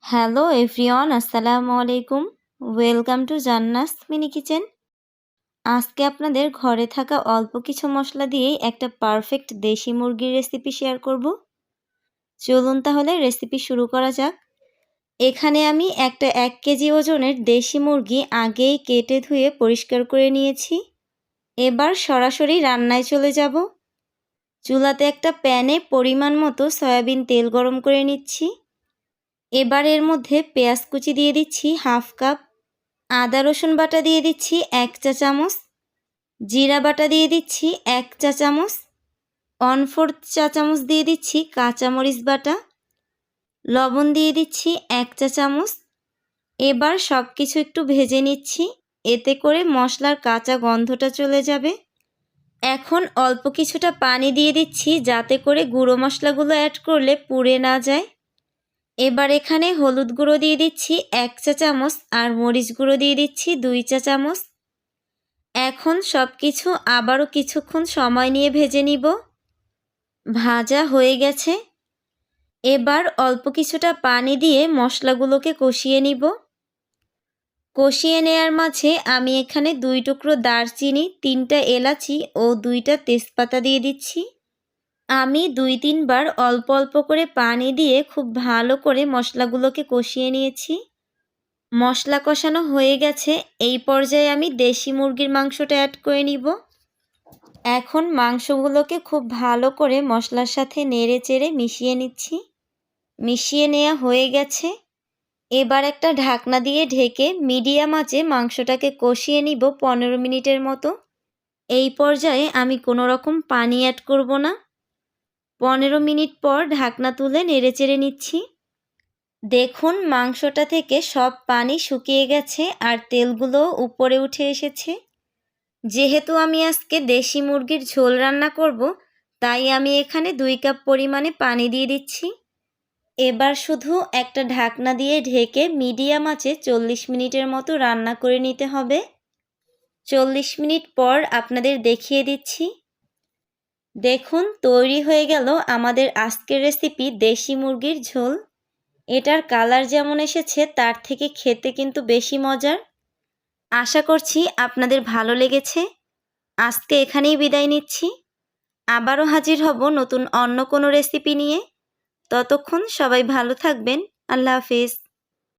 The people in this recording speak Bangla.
হ্যালো এভরিওয়ান, আসসালামু আলাইকুম। Welcome to জান্নাস mini kitchen. আজকে আপনাদের ঘরে থাকা অল্প কিছু মশলা দিয়েই একটা পারফেক্ট দেশি মুরগির রেসিপি শেয়ার করব। চলুন তাহলে রেসিপি শুরু করা যাক। এখানে আমি একটা 1 কেজি ওজনের দেশি মুরগি আগেই কেটে ধুয়ে পরিষ্কার করে নিয়েছি। এবার সরাসরি রান্নায় চলে যাব। চুলাতে একটা প্যানে পরিমাণ মতো সয়াবিন তেল গরম করে নিচ্ছি। এবার এর মধ্যে পেঁয়াজ কুচি দিয়ে দিচ্ছি হাফ কাপ, আদা রসুন বাটা দিয়ে দিচ্ছি 1 চা চামচ, জিরা বাটা দিয়ে দিচ্ছি 1 চা চামচ, 1/4 চা চামচ দিয়ে দিচ্ছি কাঁচামরিচ বাটা, লবণ দিয়ে দিচ্ছি 1 চা চামচ। এবার সব কিছু একটু ভেজে নিচ্ছি, এতে করে মশলার কাঁচা গন্ধটা চলে যাবে। এখন অল্প কিছুটা পানি দিয়ে দিচ্ছি যাতে করে গুঁড়ো মশলাগুলো অ্যাড করলে পুড়ে না যায়। এবার এখানে হলুদ গুঁড়ো দিয়ে দিচ্ছি 1 চা চামচ আর মরিচ গুঁড়ো দিয়ে দিচ্ছি 2 চা চামচ। এখন সব কিছু আবারও কিছুক্ষণ সময় নিয়ে ভেজে নিব। ভাজা হয়ে গেছে। এবার অল্প কিছুটা পানি দিয়ে মশলাগুলোকে কষিয়ে নিব। কষিয়ে নেয়ার মাঝে আমি এখানে 2 টুকরো দারচিনি, 3টা এলাচি ও 2টা তেজপাতা দিয়ে দিচ্ছি। আমি 2-3 বার অল্প অল্প করে পানি দিয়ে খুব ভালো করে মশলাগুলোকে কষিয়ে নিয়েছি। মশলা কষানো হয়ে গেছে। এই পর্যায়ে আমি দেশি মুরগির মাংসটা অ্যাড করে নিব। এখন মাংসগুলোকে খুব ভালো করে মশলার সাথে নেড়ে-চেড়ে মিশিয়ে নিচ্ছি। মিশিয়ে নেওয়া হয়ে গেছে। এবার একটা ঢাকনা দিয়ে ঢেকে মিডিয়াম আঁচে মাংসটাকে কষিয়ে নিব 15 মিনিটের মতো। এই পর্যায়ে আমি কোনো রকম পানি অ্যাড করব না। 15 মিনিট পর ঢাকনা তুলে নেড়ে-চেড়ে নিচ্ছি। দেখুন মাংসটা থেকে সব পানি শুকিয়ে গেছে আর তেলগুলোও উপরে উঠে এসেছে। যেহেতু আমি আজকে দেশি মুরগির ঝোল রান্না করব, তাই আমি এখানে 2 কাপ পরিমাণে পানি দিয়ে দিচ্ছি। এবার শুধু একটা ঢাকনা দিয়ে ঢেকে মিডিয়াম আঁচে 40 মিনিটের মতো রান্না করে নিতে হবে। 40 মিনিট পর আপনাদের দেখিয়ে দিচ্ছি। দেখুন তৈরি হয়ে গেল আমাদের আজকের রেসিপি দেশি মুরগির ঝোল। এটার কালার যেমন এসেছে তার থেকে খেতে কিন্তু বেশি মজার। আশা করছি আপনাদের ভালো লেগেছে। আজকে এখানেই বিদায় নিচ্ছি। আবারও হাজির হব নতুন অন্য কোনো রেসিপি নিয়ে। ততক্ষণ সবাই ভালো থাকবেন। আল্লাহ হাফেজ।